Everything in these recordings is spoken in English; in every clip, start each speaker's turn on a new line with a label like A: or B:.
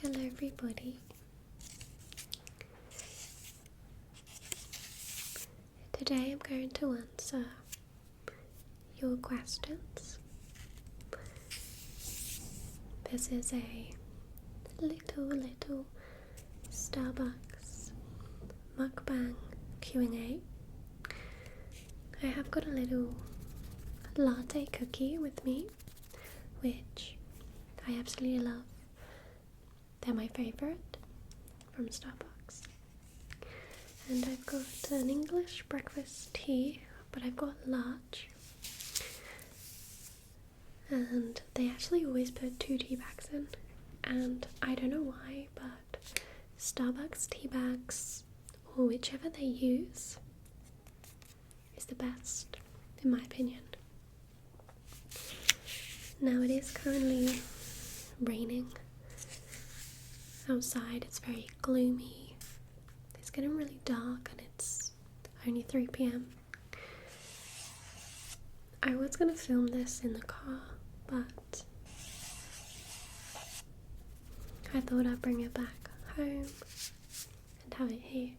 A: Hello everybody. Today I'm going to answer your questions. This is a little Starbucks mukbang Q&A. I have got a little latte cookie with me, which I absolutely love. They're my favourite from Starbucks. And I've got an English breakfast tea, but I've got large. And they actually always put 2 tea bags in. And I don't know why, but Starbucks tea bags, or whichever they use, is the best, in my opinion. Now it is currently raining outside. It's very gloomy. It's getting really dark and it's only 3 p.m. I was going to film this in the car, but I thought I'd bring it back home and have it here.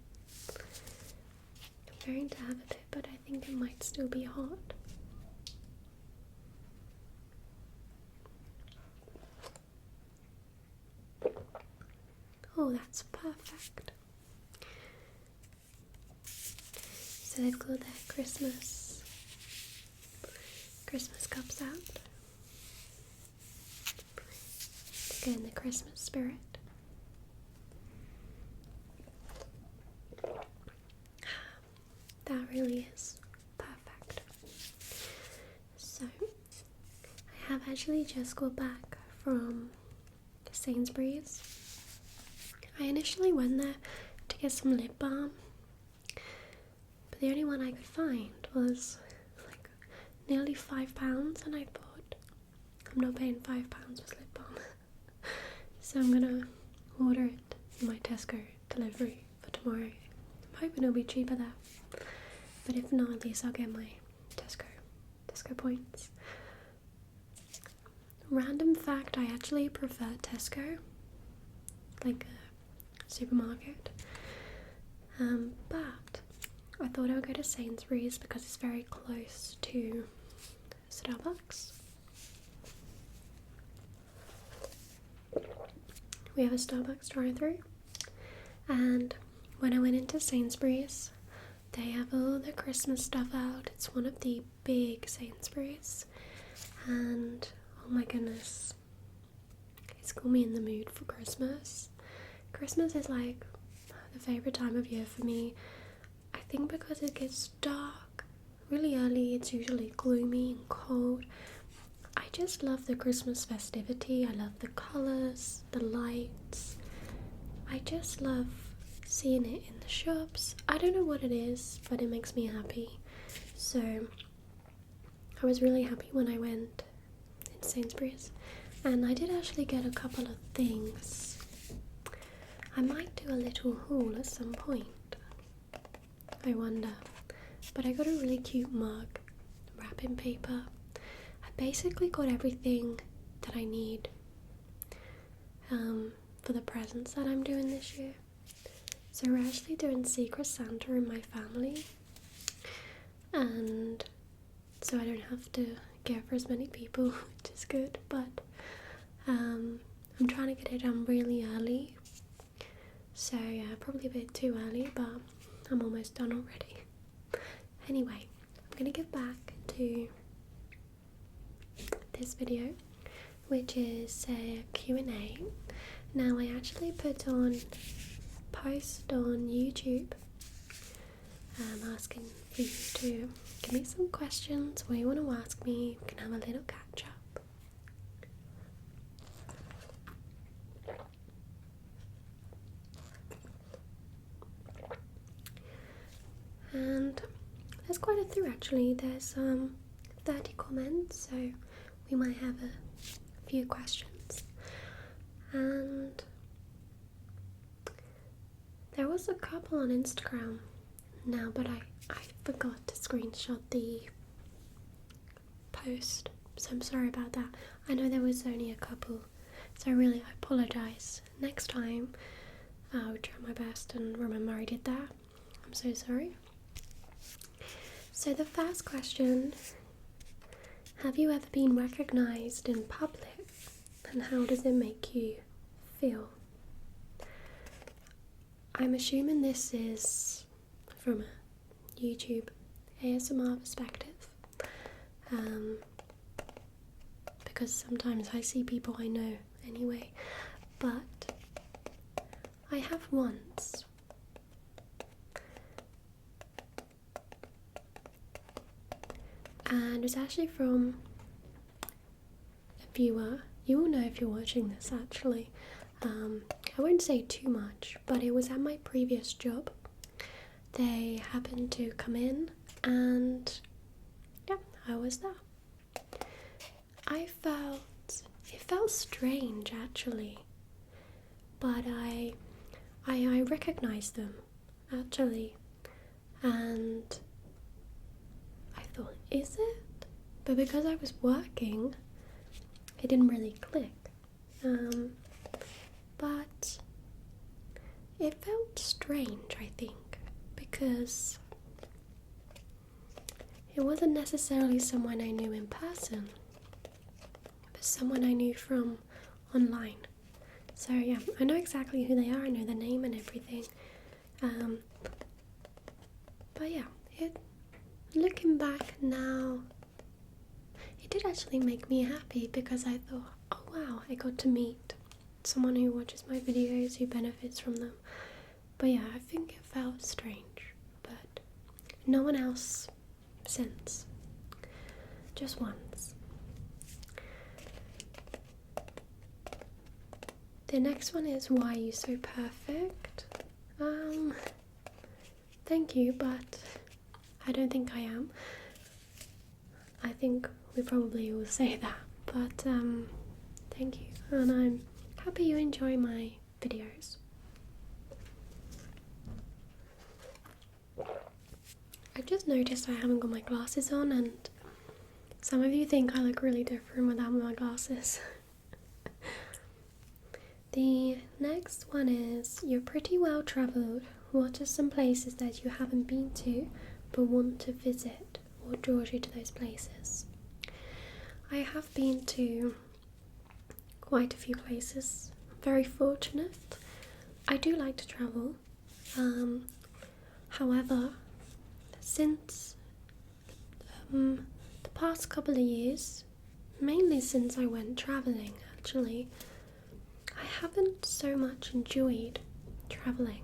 A: I'm going to have a bit, but I think it might still be hot. Oh, that's perfect. So they've got their Christmas cups out to get in the Christmas spirit. That really is perfect. So I have actually just got back from Sainsbury's. I initially went there to get some lip balm, but the only one I could find was like nearly £5, and I thought, I'm not paying £5 for lip balm. So I'm gonna order it in my Tesco delivery for tomorrow. I'm hoping it'll be cheaper there, but if not, at least I'll get my Tesco points. Random fact, I actually prefer Tesco, like a supermarket, but I thought I would go to Sainsbury's because it's very close to Starbucks. We have a Starbucks drive-thru, and when I went into Sainsbury's, they have all the Christmas stuff out. It's one of the big Sainsbury's, and oh my goodness, it's got me in the mood for Christmas. Christmas is like the favourite time of year for me. I think because it gets dark really early, it's usually gloomy and cold. I just love the Christmas festivity. I love the colours, the lights. I just love seeing it in the shops. I don't know what it is, but it makes me happy. So I was really happy when I went in Sainsbury's, and I did actually get a couple of things. I might do a little haul at some point, I wonder. But I got a really cute mug, wrapping paper. I basically got everything that I need for the presents that I'm doing this year. So we're actually doing Secret Santa in my family, and so I don't have to get for as many people, which is good, but I'm trying to get it done really early. So yeah, probably a bit too early, but I'm almost done already. Anyway, I'm gonna get back to this video, which is a Q&A. Now I actually put on post on YouTube asking for you to give me some questions, what you want to ask me. We can have a little catch up. And there's quite a few actually. There's 30 comments, so we might have a few questions. And there was a couple on Instagram now, but I forgot to screenshot the post, so I'm sorry about that. I know there was only a couple So really, I apologise. Next time, I will try my best and remember I did that. I'm so sorry. So the first question, have you ever been recognised in public, and how does it make you feel? I'm assuming this is from a YouTube ASMR perspective, because sometimes I see people I know anyway, but I have once. And it's actually from a viewer. You will know if you're watching this actually. I won't say too much, but it was at my previous job. They happened to come in and yeah, I was there. It felt strange actually, but I recognized them actually, and I thought, is it? But because I was working, it didn't really click. But it felt strange, I think, because it wasn't necessarily someone I knew in person, but someone I knew from online. So yeah, I know exactly who they are, I know their name and everything. But yeah, looking back now, it did actually make me happy because I thought, oh wow, I got to meet someone who watches my videos, who benefits from them. But yeah, I think it felt strange, but no one else since. Just once. The next one is, why are you so perfect? Thank you, but I don't think I am. I think we probably will say that, but thank you, and I'm happy you enjoy my videos. I just noticed I haven't got my glasses on, and some of you think I look really different without my glasses. The next one is, you're pretty well travelled. What are some places that you haven't been to but want to visit? What draws you to those places? I have been to quite a few places. I'm very fortunate. I do like to travel. However, since the past couple of years, mainly since I went travelling actually, I haven't so much enjoyed travelling.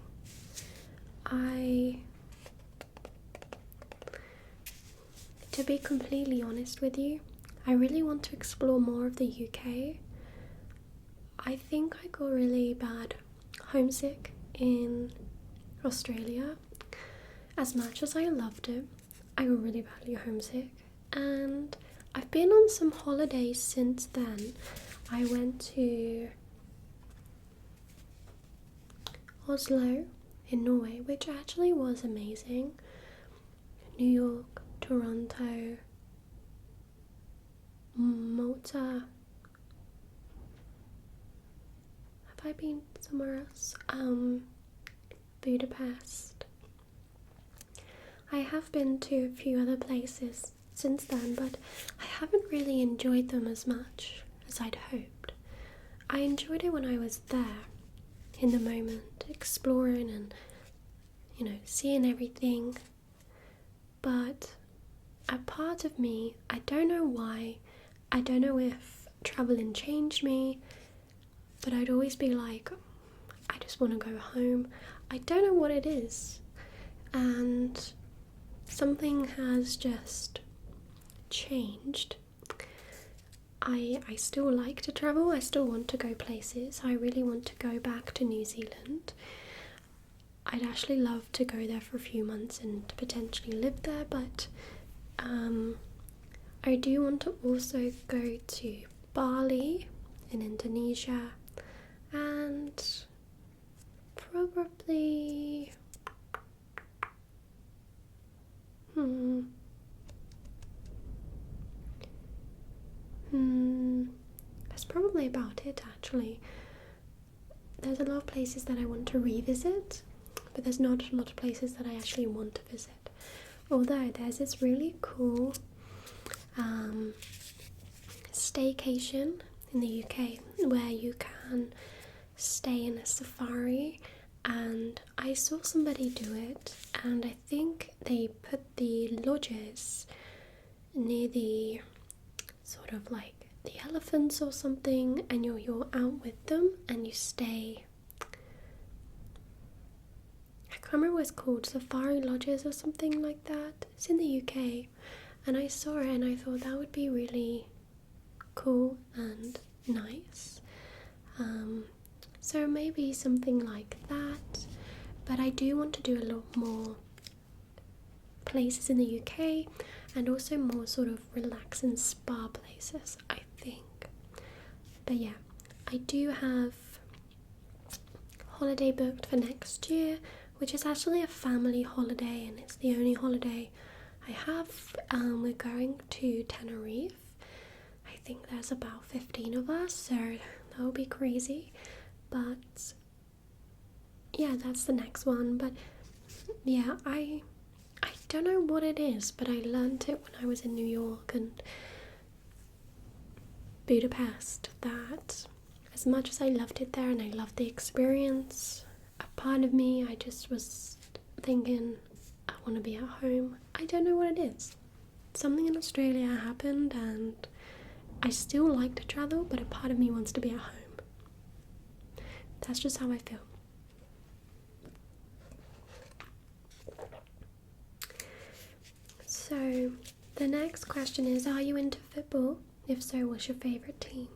A: To be completely honest with you, I really want to explore more of the UK. I think I got really bad homesick in Australia. As much as I loved it, I got really badly homesick, and I've been on some holidays since then. I went to Oslo in Norway, which actually was amazing. New York, Toronto, Malta. Have I been somewhere else? Budapest. I have been to a few other places since then, but I haven't really enjoyed them as much as I'd hoped. I enjoyed it when I was there, in the moment, exploring and, seeing everything. But a part of me, I don't know why, I don't know if traveling changed me, but I'd always be like, I just want to go home. I don't know what it is, and something has just changed. I still like to travel, I still want to go places. I really want to go back to New Zealand. I'd actually love to go there for a few months and potentially live there, but I do want to also go to Bali in Indonesia, and probably that's probably about it actually. There's a lot of places that I want to revisit, but there's not a lot of places that I actually want to visit. Although there's this really cool staycation in the UK where you can stay in a safari, and I saw somebody do it, and I think they put the lodges near the sort of like the elephants or something, and you're out with them and you stay. I can't remember what it's called, safari lodges or something like that. It's in the UK, and I saw it and I thought that would be really cool and nice. So maybe something like that, but I do want to do a lot more places in the UK, and also more sort of relaxing spa places, I think. But yeah, I do have holiday booked for next year, which is actually a family holiday, and it's the only holiday I have. We're going to Tenerife. I think there's about 15 of us, so that will be crazy. But yeah, that's the next one. But yeah, I don't know what it is, but I learned it when I was in New York and Budapest, that as much as I loved it there and I loved the experience, a part of me, I just was thinking, I want to be at home. I don't know what it is. Something in Australia happened and I still like to travel, but a part of me wants to be at home. That's just how I feel. So the next question is, are you into football? If so, what's your favourite team?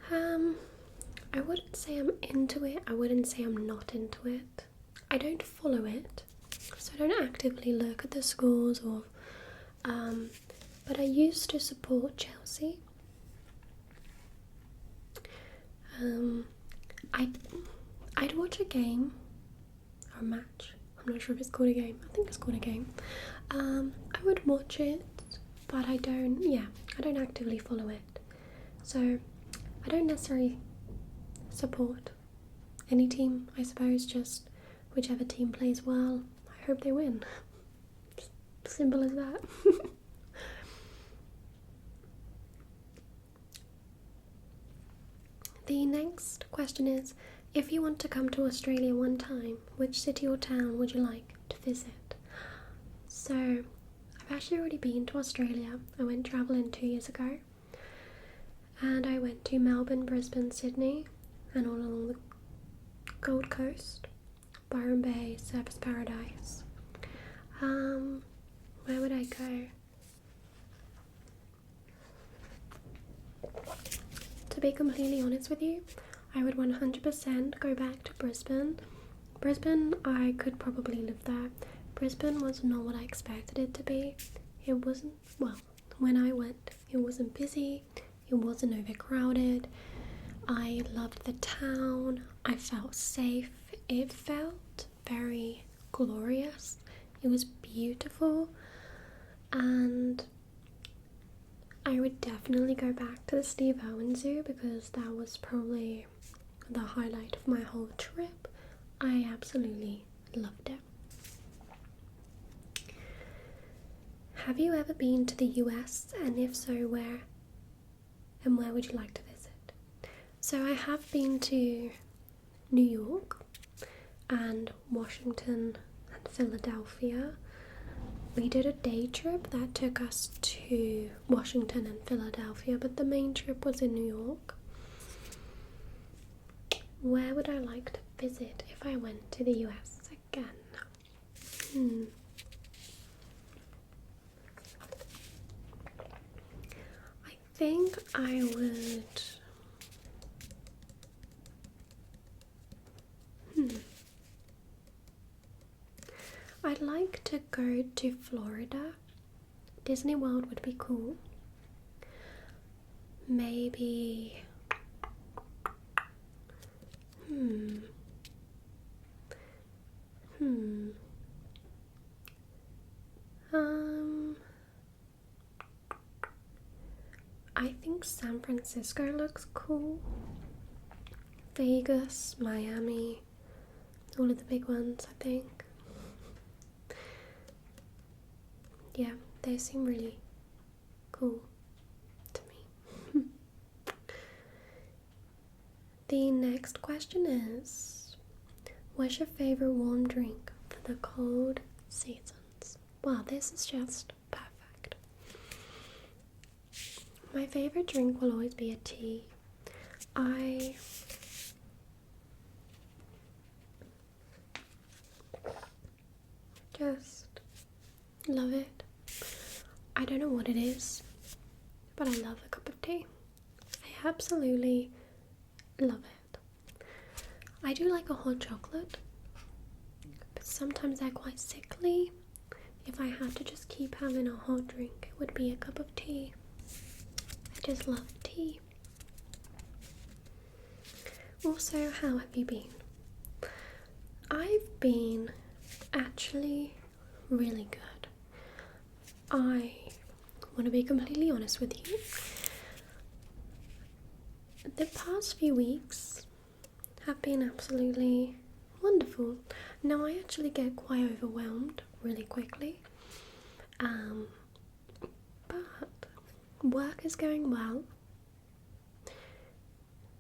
A: I wouldn't say I'm into it. I wouldn't say I'm not into it. I don't follow it, so I don't actively look at the scores or but I used to support Chelsea. I'd watch a game or a match. I'm not sure if it's called a game. I think it's called a game. I would watch it, but I don't actively follow it. So I don't necessarily support any team, I suppose, just whichever team plays well, I hope they win. Simple as that. The next question is, if you want to come to Australia one time, which city or town would you like to visit? So, I've actually already been to Australia. I went travelling 2 years ago. And I went to Melbourne, Brisbane, Sydney, and all along the Gold Coast, Byron Bay, Surfers Paradise. Where would I go? To be completely honest with you, I would 100% go back to Brisbane. Brisbane, I could probably live there. Brisbane was not what I expected it to be. It wasn't, well, when I went, it wasn't busy, it wasn't overcrowded. I loved the town, I felt safe, it felt very glorious, it was beautiful, and I would definitely go back to the Steve Irwin Zoo because that was probably the highlight of my whole trip. I absolutely loved it. Have you ever been to the US, and if so, where? And where would you like to visit? So I have been to New York and Washington and Philadelphia. We did a day trip that took us to Washington and Philadelphia, but the main trip was in New York. Where would I like to visit if I went to the US again? I think I would... I'd like to go to Florida. Disney World would be cool. Maybe... I think San Francisco looks cool. Vegas, Miami, all of the big ones, I think. Yeah, they seem really cool to me. The next question is, what's your favourite warm drink for the cold seasons? Wow, this is just perfect. My favourite drink will always be a tea. I just love it. I don't know what it is, but I love a cup of tea. I absolutely love it. I do like a hot chocolate, but sometimes they're quite sickly. If I had to just keep having a hot drink, it would be a cup of tea. I just love tea. Also, how have you been? I've been actually really good. I want to be completely honest with you. The past few weeks have been absolutely wonderful. Now, I actually get quite overwhelmed really quickly. But work is going well.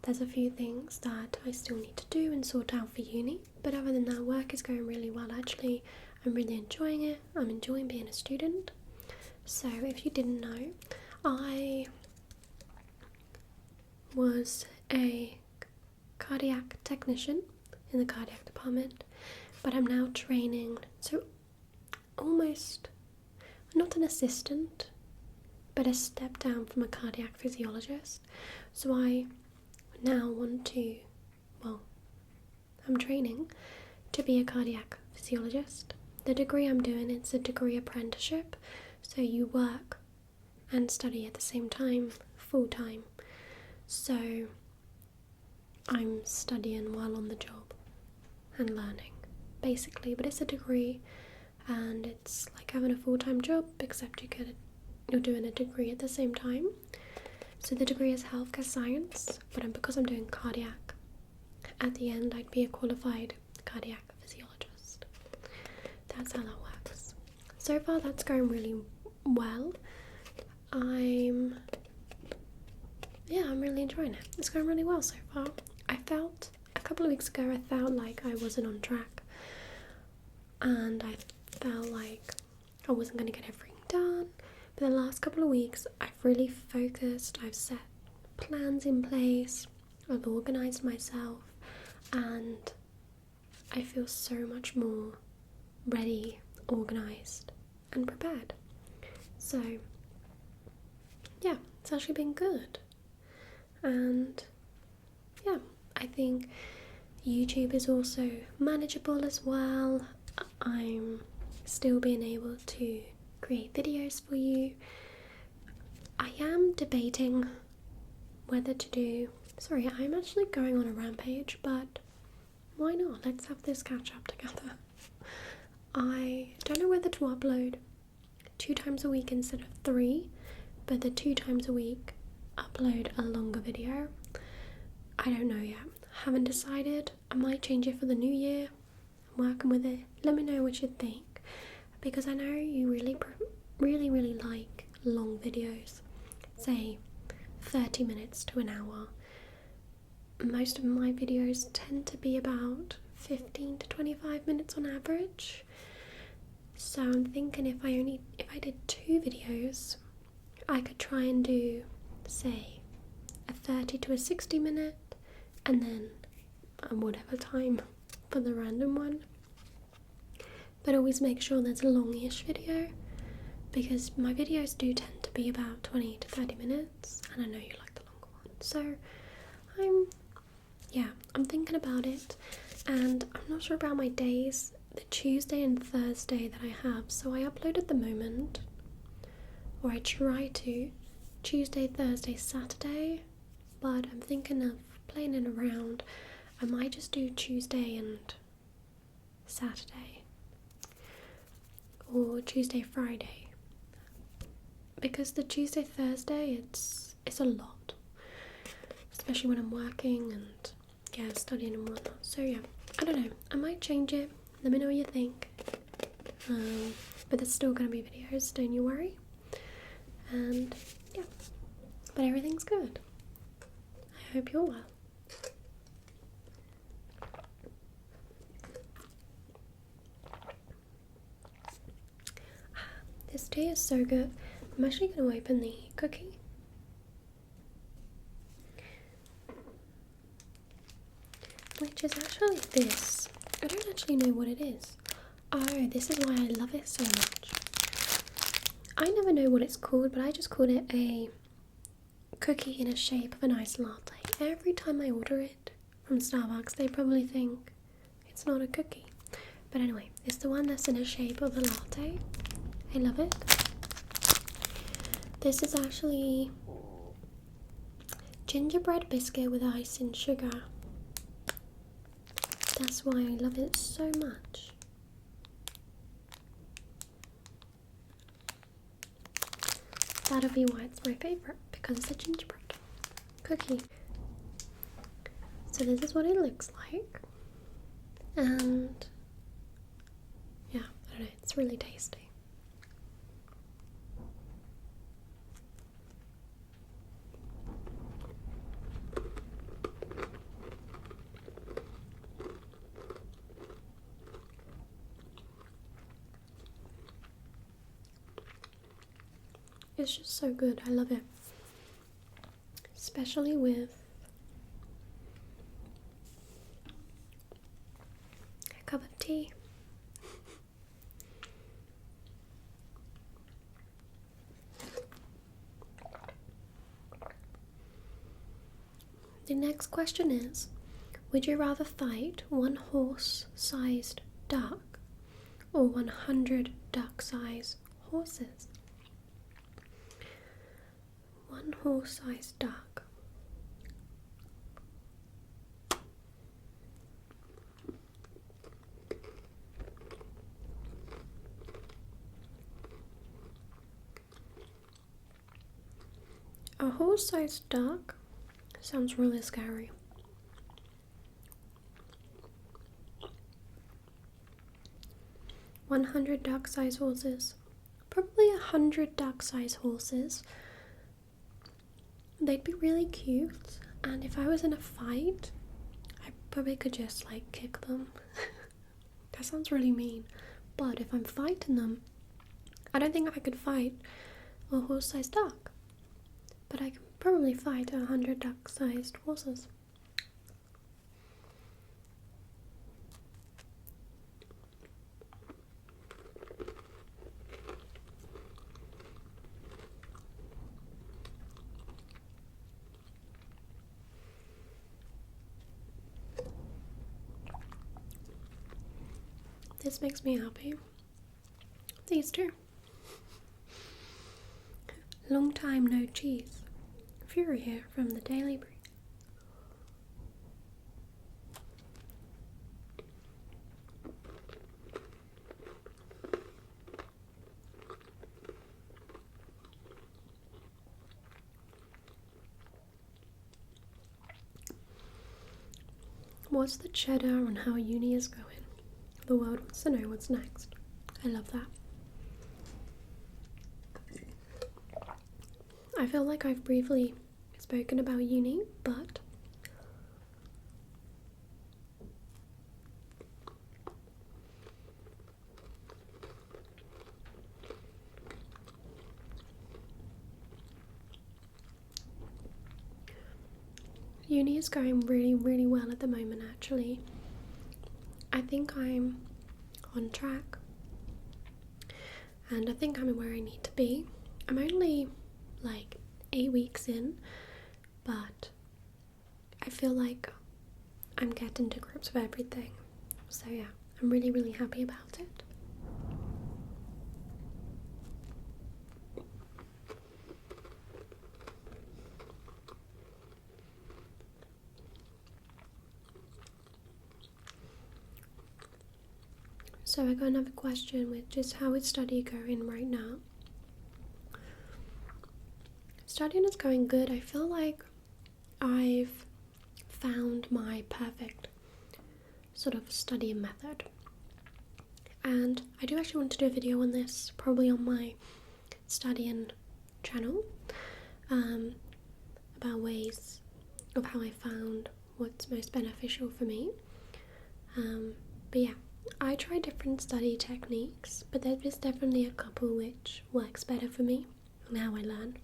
A: There's a few things that I still need to do and sort out for uni, but other than that, work is going really well. Actually, I'm really enjoying it. I'm enjoying being a student. So if you didn't know, I was a cardiac technician in the cardiac department, but I'm now training, so almost not an assistant, but a step down from a cardiac physiologist. So I now want to, I'm training to be a cardiac physiologist. The degree I'm doing, it's a degree apprenticeship, so you work and study at the same time, full time. So I'm studying while on the job and learning, basically, but it's a degree and it's like having a full-time job, except you're doing a degree at the same time. So the degree is healthcare science, but because I'm doing cardiac, at the end I'd be a qualified cardiac physiologist. That's how that works. So far that's going really well. I'm really enjoying it. It's going really well so far. I felt, a couple of weeks ago, I felt like I wasn't on track. And I felt like I wasn't going to get everything done. But the last couple of weeks, I've really focused. I've set plans in place. I've organised myself. And I feel so much more ready, organised, and prepared. So, yeah, it's actually been good. And yeah, I think YouTube is also manageable as well. I'm still being able to create videos for you. I am debating whether to do, sorry, I'm actually going on a rampage, but why not? Let's have this catch up together. I don't know whether to upload 2 times a week instead of 3, but the 2 times a week upload a longer video. I don't know yet. Haven't decided. I might change it for the new year. I'm working with it. Let me know what you think, because I know you really like long videos, say 30 minutes to an hour. Most of my videos tend to be about 15 to 25 minutes on average. So I'm thinking if I did 2 videos, I could try and do, say, a 30 to a 60 minute, and then whatever time for the random one. But always make sure there's a longish video, because my videos do tend to be about 20 to 30 minutes, and I know you like the longer one. So I'm thinking about it, and I'm not sure about my days, the Tuesday and Thursday that I have. So I upload at the moment, or I try to, Tuesday, Thursday, Saturday, but I'm thinking of playing it around. I might just do Tuesday and Saturday, or Tuesday, Friday, because the Tuesday, Thursday, it's it's a lot, especially when I'm working and studying and whatnot. So yeah, I don't know, I might change it. Let me know what you think. But there's still gonna be videos, don't you worry. And yeah, but everything's good. I hope you're well. This tea is so good. I'm actually going to open the cookie. Which is actually this. I don't actually know what it is. Oh, this is why I love it so much. I never know what it's called, but I just call it a cookie in a shape of an iced latte. Every time I order it from Starbucks, they probably think it's not a cookie. But anyway, it's the one that's in a shape of a latte. I love it. This is actually gingerbread biscuit with ice and sugar. That's why I love it so much. That'll be why it's my favourite, because it's a gingerbread cookie. So this is what it looks like. And yeah, I don't know, it's really tasty. It's just so good. I love it. Especially with a cup of tea. The next question is, would you rather fight one horse-sized duck or 100 duck-sized horses? One horse-sized duck. A horse-sized duck sounds really scary. "100 duck-sized horses." Probably 100 duck-sized horses. They'd be really cute, and if I was in a fight, I probably could just like kick them. That sounds really mean, but if I'm fighting them, I don't think I could fight a horse-sized duck, but I could probably fight 100 duck-sized horses. This makes me happy. These two. Long time no cheese. Fury here from the Daily Breeze. What's the cheddar on how uni is going? The world wants to know what's next. I love that. I feel like I've briefly spoken about uni, but uni is going really, really well at the moment, actually. I think I'm on track, and I think I'm where I need to be. I'm only like 8 weeks in, but I feel like I'm getting to grips with everything. So yeah, I'm really, really happy about it. So I got another question, which is how is study going right now? studying is going good. I feel like I've found my perfect sort of study method. And I do actually want to do a video on this, probably on my studying channel, about ways of how I found what's most beneficial for me. But yeah, I try different study techniques, but there's definitely a couple which works better for me and how I learn.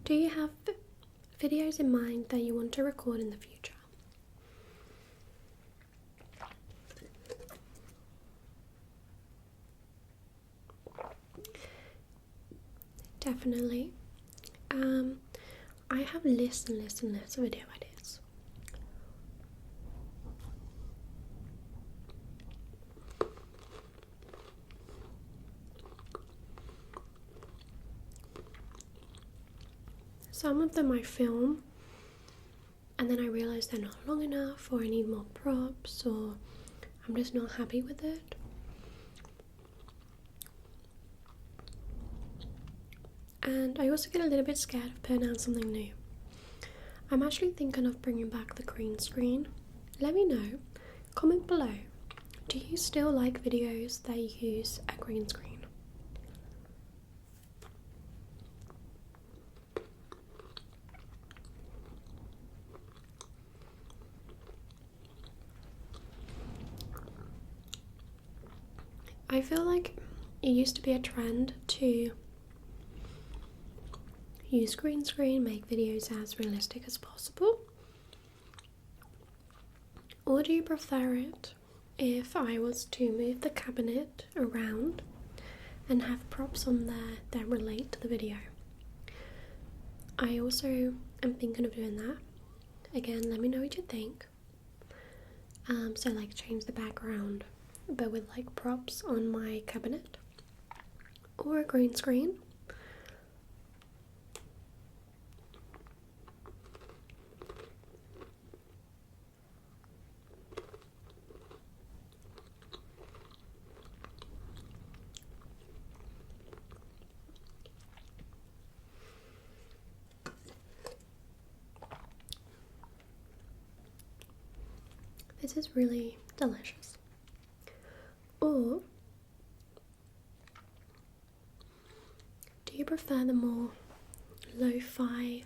A: Do you have videos in mind that you want to record in the future? Definitely. I have lists and lists and lists of video ideas. Some of them I film and then I realise they're not long enough, or I need more props, or I'm just not happy with it. And I also get a little bit scared of putting out something new. I'm actually thinking of bringing back the green screen. Let me know. Comment below. Do you still like videos that use a green screen? I feel like it used to be a trend to use green screen, make videos as realistic as possible. Or do you prefer it if I was to move the cabinet around and have props on there that relate to the video? I also am thinking of doing that. Again, let me know what you think. So like change the background, but with like props on my cabinet, or a green screen. This is really delicious. Or do you prefer the more lo-fi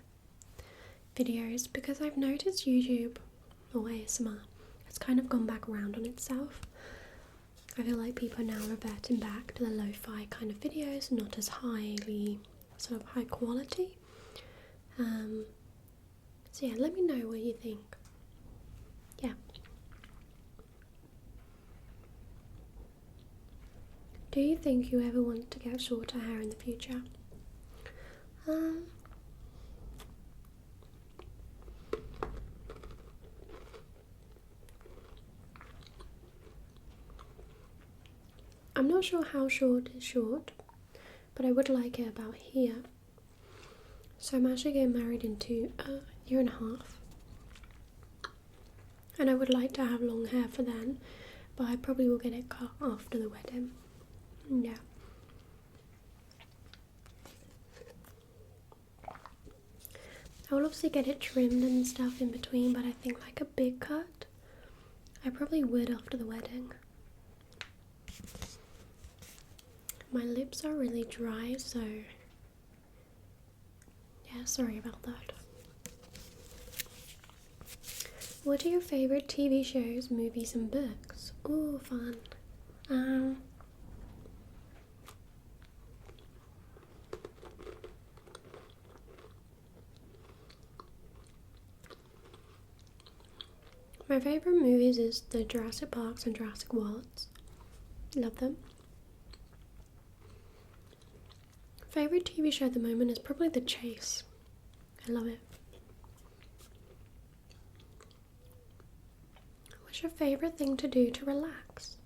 A: videos? Because I've noticed YouTube or ASMR has kind of gone back around on itself. I feel like people are now reverting back to the lo-fi kind of videos, not as highly sort of high quality. So yeah, let me know what you think. Yeah. Do you think you ever want to get shorter hair in the future? I'm not sure how short is short, but I would like it about here. So I'm actually getting married in a year and a half. And I would like to have long hair for then, but I probably will get it cut after the wedding. Yeah. I will obviously get it trimmed and stuff in between, but I think like a big cut, I probably would after the wedding. My lips are really dry, so yeah, sorry about that. What are your favourite TV shows, movies and books? Ooh, fun. My favourite movies is the Jurassic Parks and Jurassic Worlds. Love them. Favourite TV show at the moment is probably The Chase. I love it. What's your favourite thing to do to relax?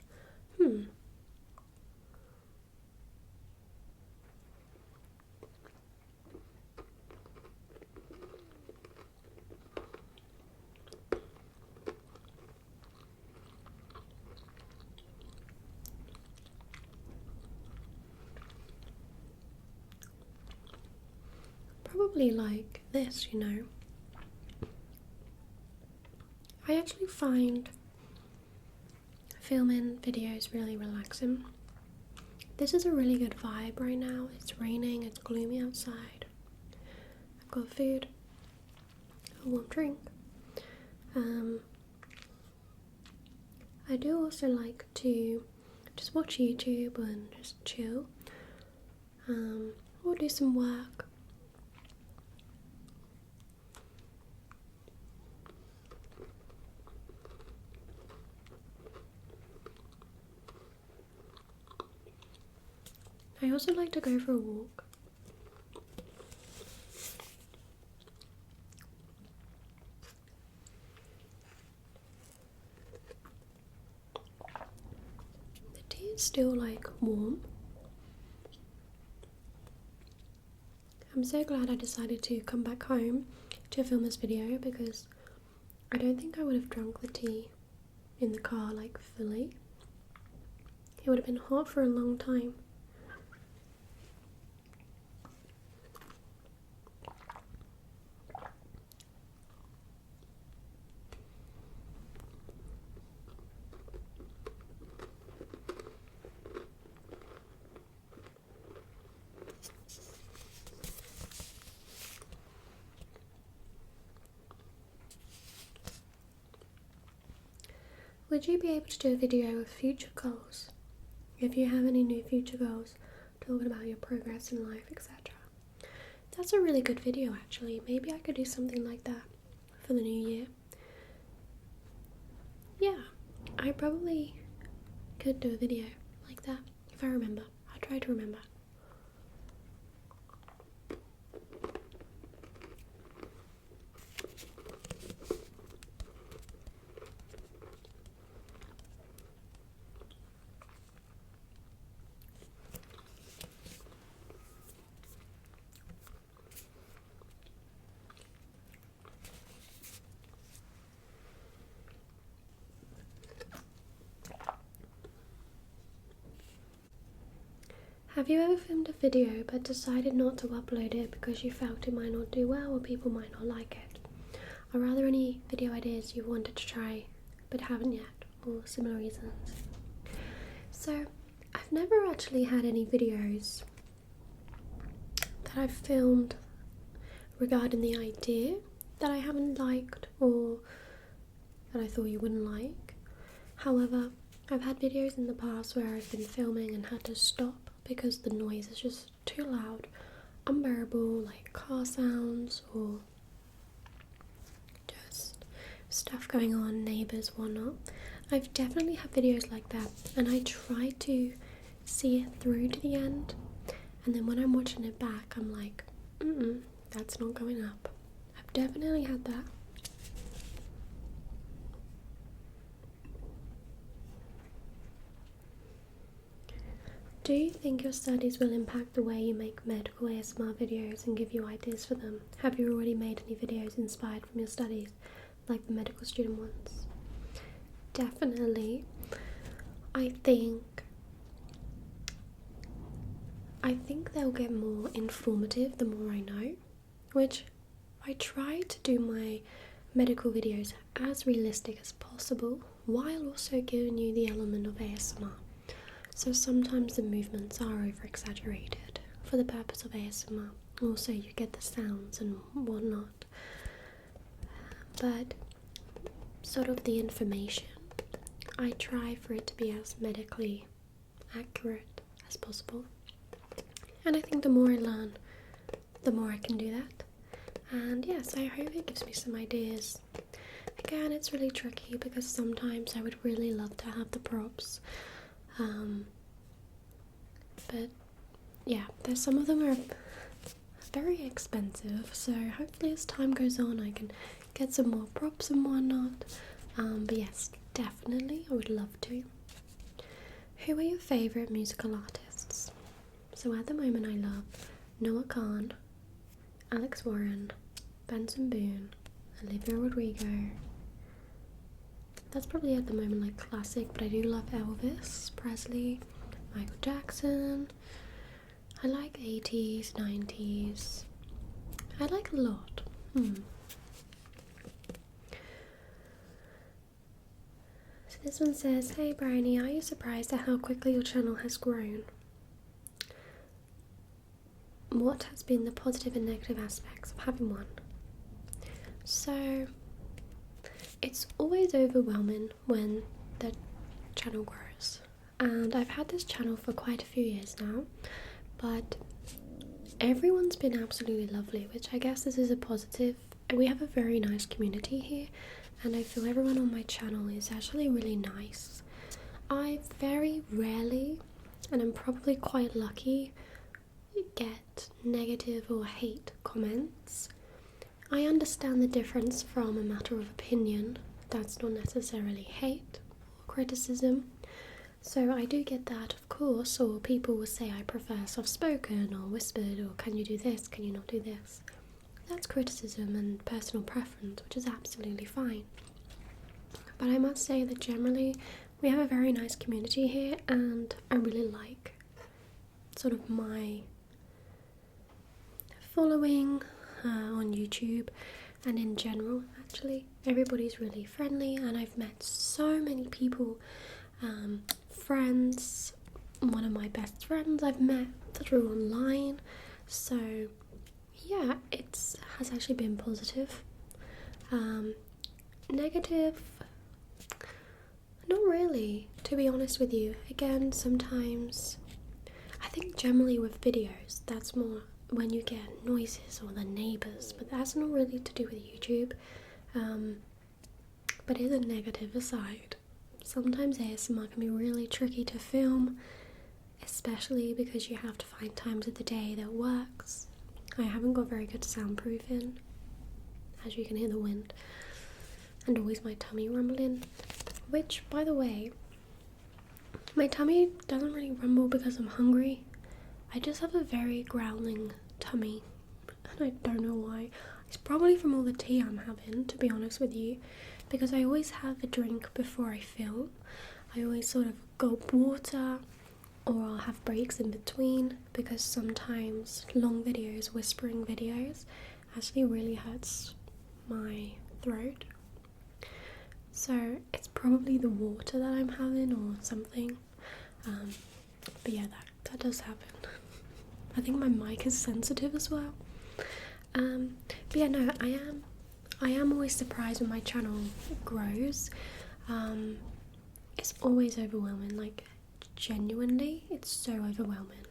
A: probably like this, you know. I actually find filming videos really relaxing. This is a really good vibe right now. It's raining, it's gloomy outside. I've got food, a warm drink. I do also like to just watch YouTube and just chill, or do some work. I also like to go for a walk. The tea is still like warm. I'm so glad I decided to come back home to film this video because I don't think I would have drunk the tea in the car like fully. It would have been hot for a long time. Would you be able to do a video of future goals? If you have any new future goals, talking about your progress in life, etc. That's a really good video actually. Maybe I could do something like that for the new year. Yeah, I probably could do a video like that if I remember. I'll try to remember. Have you ever filmed a video but decided not to upload it because you felt it might not do well or people might not like it? Or are there any video ideas you wanted to try but haven't yet, or similar reasons? So, I've never actually had any videos that I've filmed regarding the idea that I haven't liked or that I thought you wouldn't like. However, I've had videos in the past where I've been filming and had to stop because the noise is just too loud, unbearable, like car sounds or just stuff going on, neighbours, whatnot. I've definitely had videos like that, and I try to see it through to the end, and then when I'm watching it back I'm like, that's not going up. I've definitely had that. Do you think your studies will impact the way you make medical ASMR videos and give you ideas for them? Have you already made any videos inspired from your studies, like the medical student ones? Definitely. I think they'll get more informative the more I know, which I try to do my medical videos as realistic as possible while also giving you the element of ASMR. So sometimes the movements are over-exaggerated for the purpose of ASMR. Also, you get the sounds and whatnot. But sort of the information, I try for it to be as medically accurate as possible. And I think the more I learn, the more I can do that. And yes, I hope it gives me some ideas. Again, it's really tricky because sometimes I would really love to have the props. But yeah, there's some of them are very expensive, so hopefully as time goes on I can get some more props and whatnot. But yes, definitely I would love to. Who are your favourite musical artists? So at the moment I love Noah Khan, Alex Warren, Benson Boone, Olivia Rodrigo. That's probably at the moment like classic, but I do love Elvis Presley, Michael Jackson. I like 80s, 90s, I like a lot. So this one says, "Hey Bryony, are you surprised at how quickly your channel has grown? What has been the positive and negative aspects of having one?" So it's always overwhelming when the channel grows, and I've had this channel for quite a few years now, but everyone's been absolutely lovely, which I guess this is a positive. We have a very nice community here, and I feel everyone on my channel is actually really nice. I very rarely, and I'm probably quite lucky, get negative or hate comments. I understand the difference from a matter of opinion. That's not necessarily hate or criticism. So I do get that, of course, or people will say I prefer soft-spoken or whispered, or can you do this, can you not do this? That's criticism and personal preference, which is absolutely fine. But I must say that generally we have a very nice community here, and I really like sort of my following on YouTube, and in general actually everybody's really friendly, and I've met so many people, friends. One of my best friends I've met through online, so yeah, it has actually been positive. Negative, not really, to be honest with you. Again, sometimes I think generally with videos that's more when you get noises or the neighbours, but that's not really to do with YouTube. But it's a negative aside. Sometimes ASMR can be really tricky to film, especially because you have to find times of the day that works. I haven't got very good soundproofing, as you can hear the wind, and always my tummy rumbling, which, by the way, my tummy doesn't really rumble because I'm hungry. I just have a very growling tummy, and I don't know why. It's probably from all the tea I'm having, to be honest with you, because I always have a drink before I film. I always sort of gulp water, or I'll have breaks in between, because sometimes long videos, whispering videos, actually really hurts my throat. So it's probably the water that I'm having or something. But yeah, that does happen. I think my mic is sensitive as well. But yeah, no, I am always surprised when my channel grows. It's always overwhelming, like genuinely, it's so overwhelming.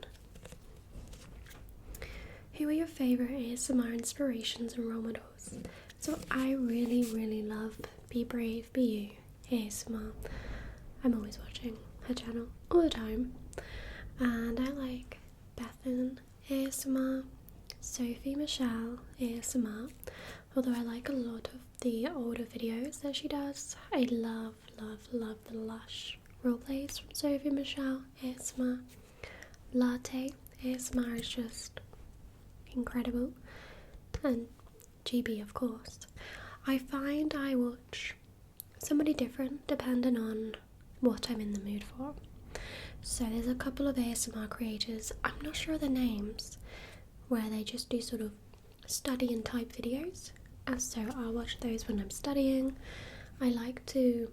A: Who are your favourite ASMR inspirations and role models? So I really love Be Brave, Be You ASMR. I'm always watching her channel all the time, and I like Bethan ASMR, Sophie Michelle ASMR, although I like a lot of the older videos that she does. I love the Lush roleplays from Sophie Michelle ASMR. Latte ASMR is just incredible, and GB, of course. I find I watch somebody different depending on what I'm in the mood for. So there's a couple of ASMR creators, I'm not sure of the names, where they just do sort of study and type videos, and so I'll watch those when I'm studying. I like to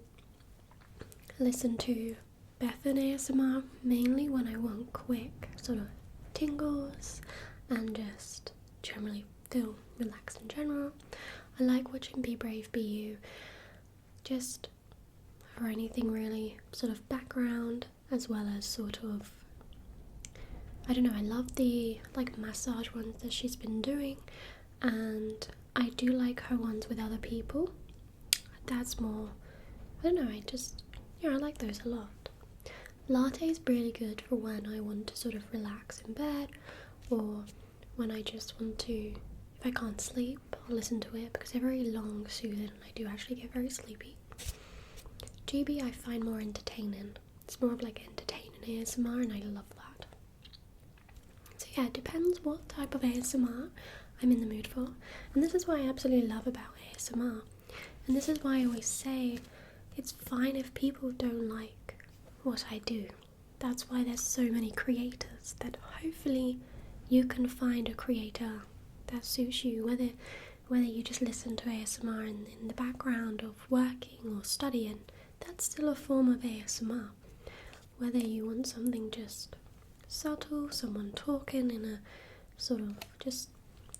A: listen to Bethan ASMR mainly when I want quick sort of tingles and just generally feel relaxed in general. I like watching Be Brave, Be You, just for anything really, sort of background, as well as sort of, I don't know, I love the like massage ones that she's been doing, and I do like her ones with other people. That's more, I don't know, I like those a lot. Latte is really good for when I want to sort of relax in bed, or when I just want to, if I can't sleep, I'll listen to it because they're very long, soothing, and I do actually get very sleepy. GB I find more entertaining. It's more of like entertaining ASMR, and I love that. So yeah, it depends what type of ASMR I'm in the mood for, and this is what I absolutely love about ASMR, and this is why I always say it's fine if people don't like what I do. That's why there's so many creators, that hopefully you can find a creator that suits you, whether you just listen to ASMR in the background of working or studying, that's still a form of ASMR. Whether you want something just subtle, someone talking in a sort of just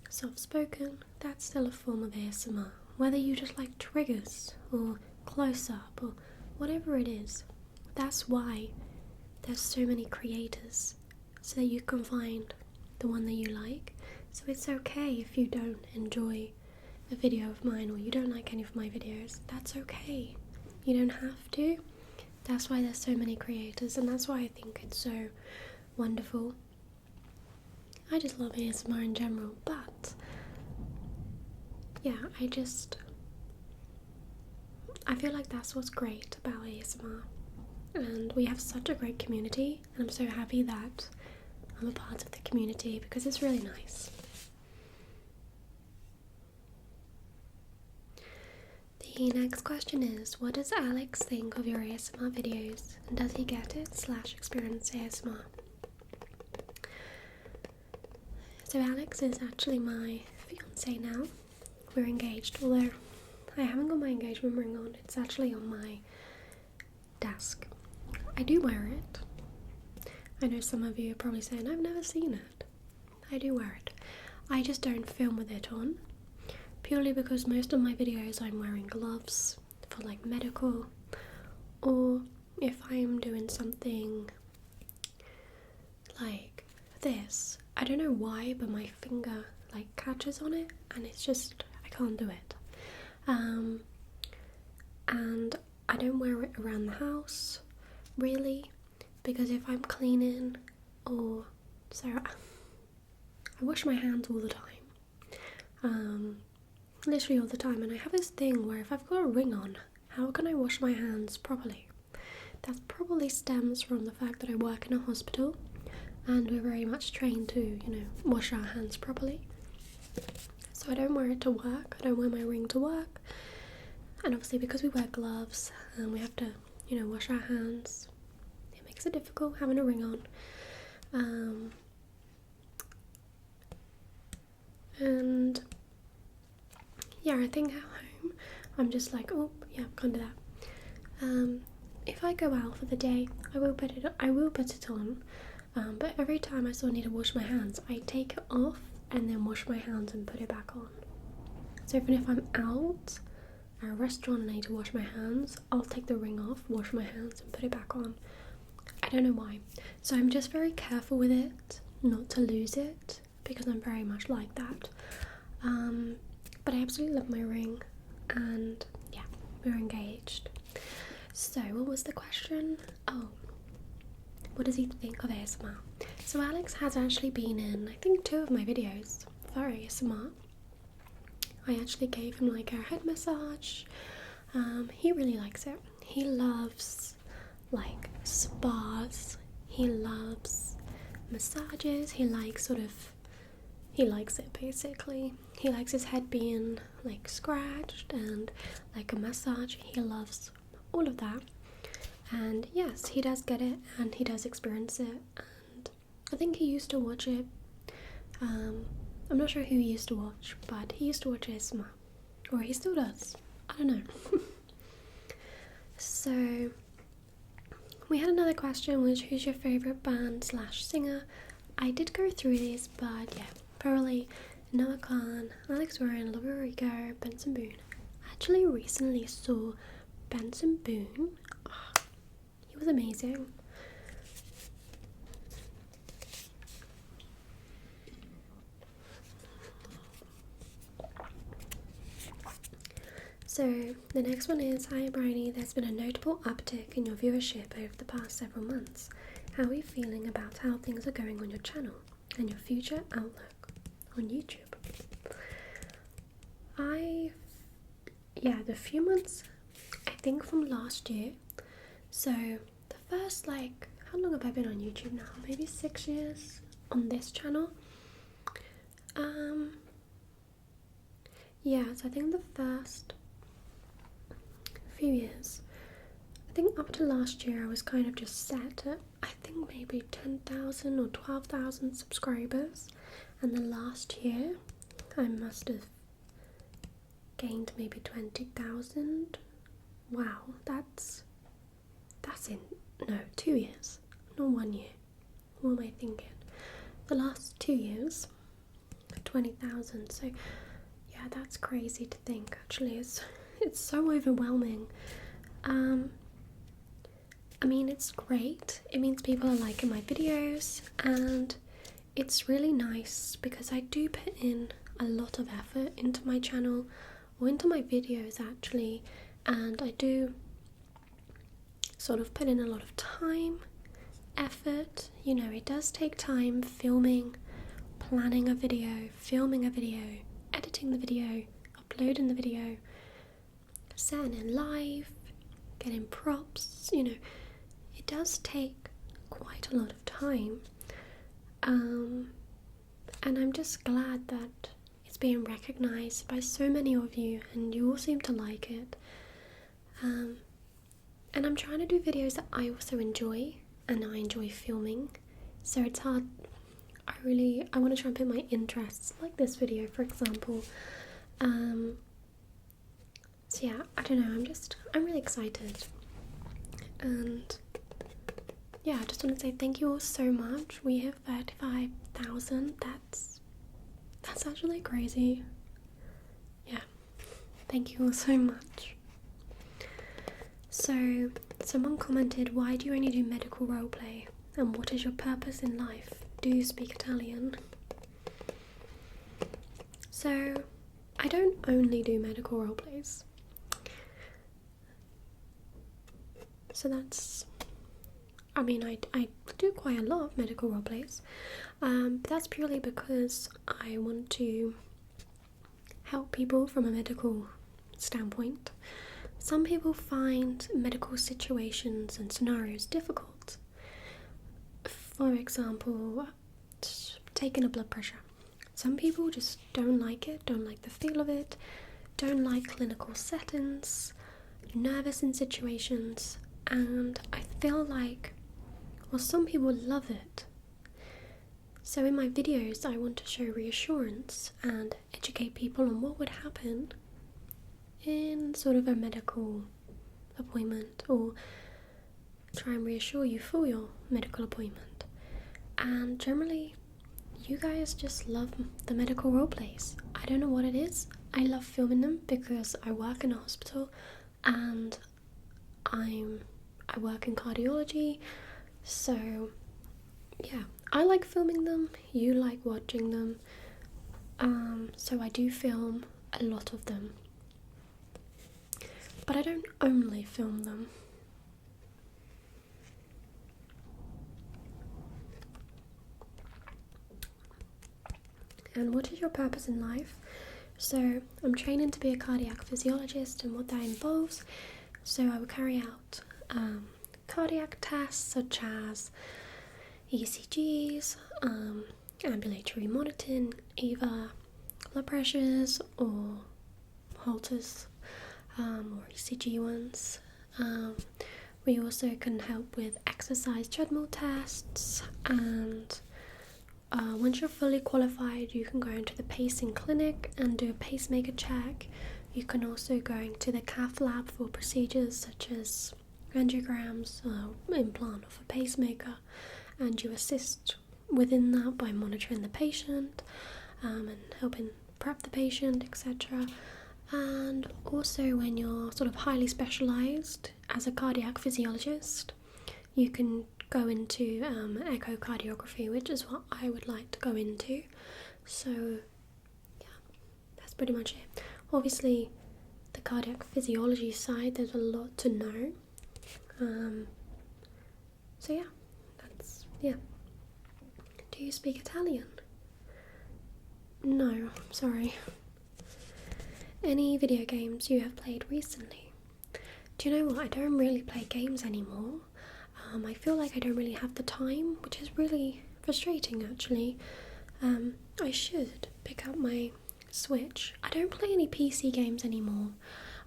A: soft-spoken, that's still a form of ASMR. Whether you just like triggers or close-up or whatever it is, that's why there's so many creators, so that you can find the one that you like. So it's okay if you don't enjoy a video of mine or you don't like any of my videos. That's okay. You don't have to. That's why there's so many creators, and that's why I think it's so wonderful. I just love ASMR in general, but yeah, I feel like that's what's great about ASMR. And we have such a great community, and I'm so happy that I'm a part of the community because it's really nice. The next question is, what does Alex think of your ASMR videos, and does he get it / experience ASMR? So Alex is actually my fiance now. We're engaged, although I haven't got my engagement ring on. It's actually on my desk. I do wear it. I know some of you are probably saying, I've never seen it. I do wear it. I just don't film with it on, purely because most of my videos I'm wearing gloves for like medical, or if I'm doing something like this, I don't know why, but my finger like catches on it and it's just, I can't do it. And I don't wear it around the house really, because if I'm cleaning or so, I wash my hands all the time, literally all the time, and I have this thing where if I've got a ring on, how can I wash my hands properly? That probably stems from the fact that I work in a hospital and we're very much trained to, wash our hands properly. So I don't wear it to work, I don't wear my ring to work, and obviously because we wear gloves and we have to, wash our hands, it makes it difficult having a ring on. And yeah, I think at home I'm just like, oh yeah, can't do that. If I go out for the day, I will put it on, but every time I still need to wash my hands, I take it off and then wash my hands and put it back on. So even if I'm out at a restaurant and I need to wash my hands, I'll take the ring off, wash my hands and put it back on. I don't know why. So I'm just very careful with it, not to lose it, because I'm very much like that. But I absolutely love my ring, and yeah, we're engaged. So what was the question? Oh, what does he think of ASMR? So Alex has actually been in, I think, 2 of my videos for ASMR. I actually gave him like a head massage. He really likes it. He loves like spas. He loves massages. He likes it basically. He likes his head being like scratched and like a massage. He loves all of that. And yes, he does get it and he does experience it. And I think he used to watch it. I'm not sure who he used to watch, but he used to watch ASMR. Or he still does. I don't know. So we had another question, which who's your favourite band / singer? I did go through these, but yeah, probably Noah Khan, Alex Warren, Laura Rico, Benson Boone. I actually recently saw Benson Boone. Oh, he was amazing. So the next one is, hi Bryony, there's been a notable uptick in your viewership over the past several months. How are you feeling about how things are going on your channel and your future outlook on YouTube? The few months, I think from last year. So the first, how long have I been on YouTube now? Maybe 6 years on this channel. So I think the first few years, I think up to last year I was kind of just set at, I think maybe 10,000 or 12,000 subscribers, and the last year I must have gained maybe 20,000. Wow, that's in, no, 2 years, not 1 year. What am I thinking? The last 2 years, 20,000. So yeah, that's crazy to think. Actually, it's so overwhelming. I mean, it's great. It means people are liking my videos, and it's really nice because I do put in a lot of effort into my channel, or into my videos actually, and I do sort of put in a lot of time, effort. You know, it does take time filming, planning a video, filming a video, editing the video, uploading the video, setting it live, getting props. You know, it does take quite a lot of time, and I'm just glad that it's being recognised by so many of you, and you all seem to like it. And I'm trying to do videos that I also enjoy, and I enjoy filming, so it's hard. I want to try and put my interests, like this video for example. So yeah, I don't know, I'm really excited, and yeah, I just want to say thank you all so much. We have 35,000. That's actually crazy. Yeah, thank you all so much. So someone commented, why do you only do medical roleplay, and what is your purpose in life? Do you speak Italian? So I don't only do medical roleplays. So that's, I mean, I do quite a lot of medical roleplays, but that's purely because I want to help people from a medical standpoint. Some people find medical situations and scenarios difficult. For example, taking a blood pressure. Some people just don't like it, don't like the feel of it, don't like clinical settings, nervous in situations, and I feel like, well, some people love it. So in my videos I want to show reassurance and educate people on what would happen in sort of a medical appointment, or try and reassure you for your medical appointment. And generally you guys just love the medical role plays. I don't know what it is. I love filming them because I work in a hospital, and I work in cardiology, so yeah, I like filming them, you like watching them, so I do film a lot of them, but I don't only film them. And what is your purpose in life? So I'm training to be a cardiac physiologist, and what that involves, so I will carry out cardiac tests such as ECGs, ambulatory monitoring, either blood pressures or Holters, or ECG ones. We also can help with exercise treadmill tests, and once you're fully qualified, you can go into the pacing clinic and do a pacemaker check. You can also go into the cath lab for procedures such as angiograms, implant of a pacemaker, and you assist within that by monitoring the patient, and helping prep the patient, etc. And also, when you're sort of highly specialised as a cardiac physiologist, you can go into echocardiography, which is what I would like to go into. So yeah, that's pretty much it. Obviously, the cardiac physiology side, there's a lot to know. So yeah, yeah. Do you speak Italian? No, sorry. Any video games you have played recently? Do you know what? I don't really play games anymore. I feel like I don't really have the time, which is really frustrating actually. I should pick up my Switch. I don't play any PC games anymore.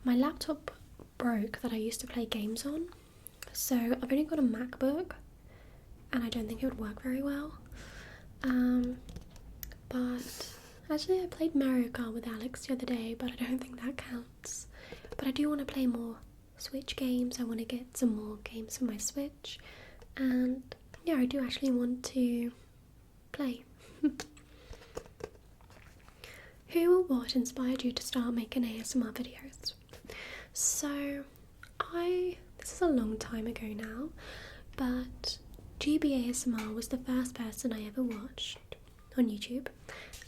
A: My laptop broke that I used to play games on, so I've only got a MacBook, and I don't think it would work very well. But Actually, I played Mario Kart with Alex the other day, but I don't think that counts. But I do want to play more Switch games. I want to get some more games for my Switch. And yeah, I do actually want to play. Who or what inspired you to start making ASMR videos? So, this is a long time ago now, but GB ASMR was the first person I ever watched on YouTube,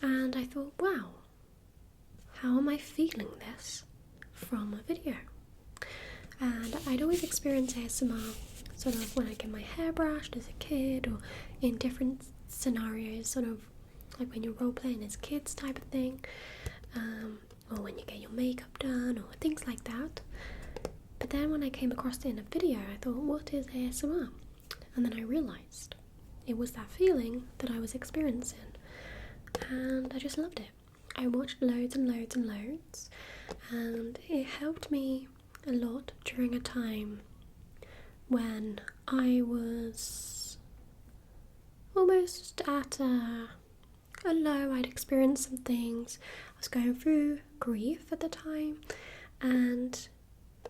A: and I thought, wow, how am I feeling this from a video? And I'd always experienced ASMR sort of when I get my hair brushed as a kid, or in different scenarios, sort of like when you're role playing as kids type of thing, or when you get your makeup done, or things like that. But then when I came across it in a video, I thought, what is ASMR? And then I realised it was that feeling that I was experiencing, and I just loved it. I watched loads and loads and loads, and it helped me a lot during a time when I was almost at a low. I'd experienced some things. I was going through grief at the time, and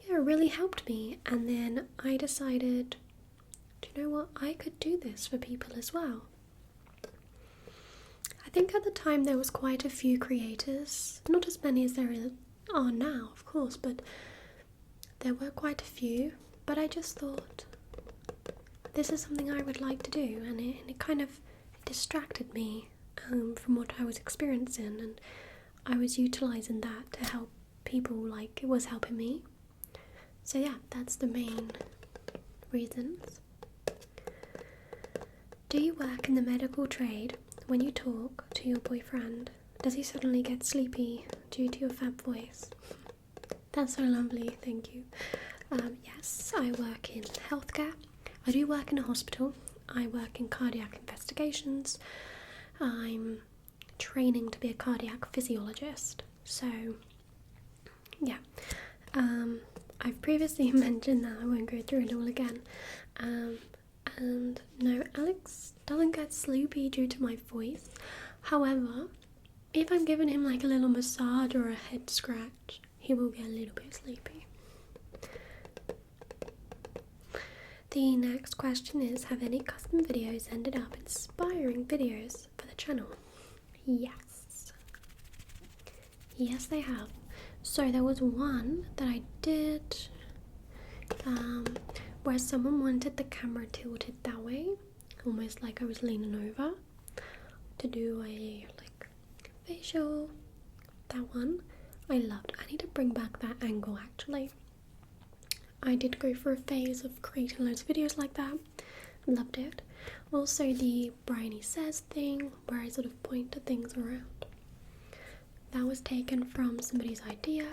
A: yeah, it really helped me. And then I decided, do you know what, I could do this for people as well. I think at the time there was quite a few creators, not as many as there are now, of course, but there were quite a few. But I just thought, this is something I would like to do, and it kind of distracted me from what I was experiencing, and I was utilising that to help people like it was helping me. So yeah, that's the main reasons. Do you work in the medical trade? When you talk to your boyfriend, does he suddenly get sleepy due to your fab voice? That's so lovely, thank you. Yes, I work in healthcare. I do work in a hospital. I work in cardiac investigations. I'm training to be a cardiac physiologist. So, yeah. I've previously mentioned that. I won't go through it all again. And no, Alex doesn't get sleepy due to my voice. However, if I'm giving him like a little massage or a head scratch, he will get a little bit sleepy. The next question is, have any custom videos ended up inspiring videos for the channel? Yes. Yes, they have. So there was one that I did where someone wanted the camera tilted that way, almost like I was leaning over, to do a like facial. That one I loved. I need to bring back that angle actually. I did go for a phase of creating loads of videos like that. Loved it. Also the Bryony Says thing, where I sort of point to things around. That was taken from somebody's idea.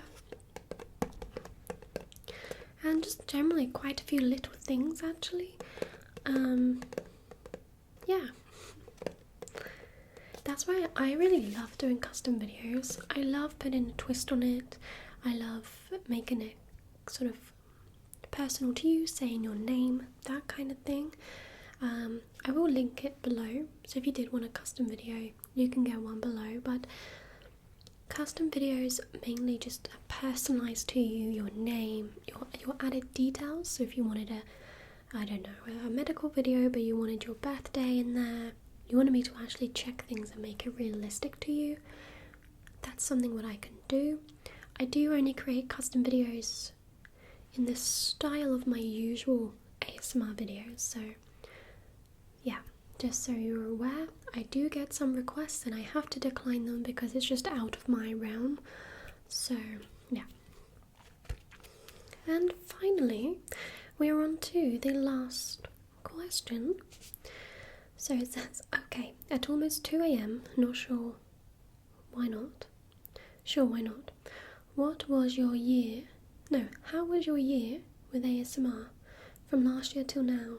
A: And just generally quite a few little things actually. Yeah. That's why I really love doing custom videos. I love putting a twist on it. I love making it sort of personal to you, saying your name, that kind of thing. I will link it below, so if you did want a custom video, you can get one below. But custom videos mainly just personalized to you, your name, your added details. So if you wanted a medical video, but you wanted your birthday in there, you wanted me to actually check things and make it realistic to you, that's something what I can do. I do only create custom videos in the style of my usual ASMR videos, so yeah, just so you're aware, I do get some requests and I have to decline them because it's just out of my realm. So yeah. And finally, we are on to the last question. So it says, okay, at almost 2 a.m, not sure why not. Sure, why not? What was your year? No, how was your year with ASMR from last year till now?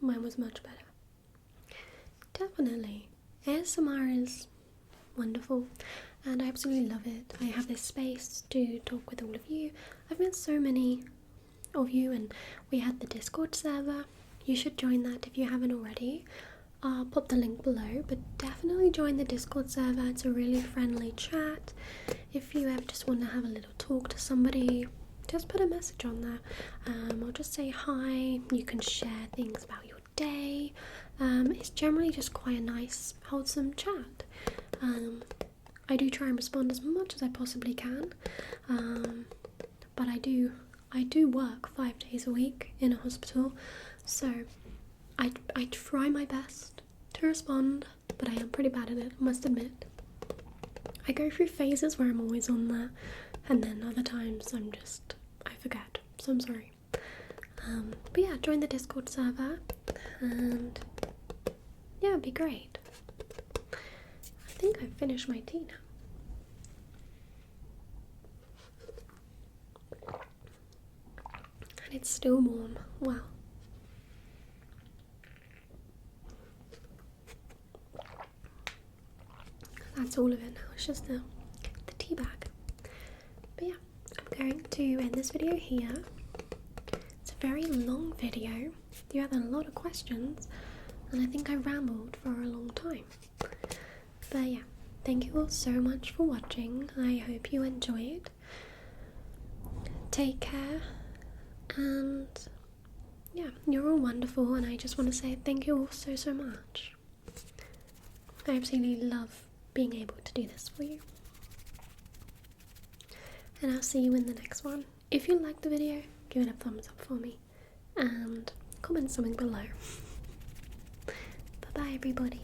A: Mine was much better. Definitely. ASMR is wonderful and I absolutely love it. I have this space to talk with all of you. I've met so many of you, and we had the Discord server. You should join that if you haven't already. I'll pop the link below, but definitely join the Discord server. It's a really friendly chat. If you ever just want to have a little talk to somebody, just put a message on there. I'll just say hi. You can share things about your day. It's generally just quite a nice, wholesome chat. I do try and respond as much as I possibly can, but I do work 5 days a week in a hospital, so I try my best to respond, but I am pretty bad at it, I must admit. I go through phases where I'm always on there, and then other times I forget, so I'm sorry. But yeah, join the Discord server, and yeah, it'd be great. I think I've finished my tea now. And it's still warm. Wow. That's all of it now. It's just the tea bag. But yeah, I'm going to end this video here. It's a very long video. You had a lot of questions, and I think I rambled for a long time. But yeah, thank you all so much for watching. I hope you enjoyed. Take care, and yeah, you're all wonderful, and I just want to say thank you all so much. I absolutely love being able to do this for you. And I'll see you in the next one. If you liked the video, give it a thumbs up for me, and comment something below. Bye bye everybody.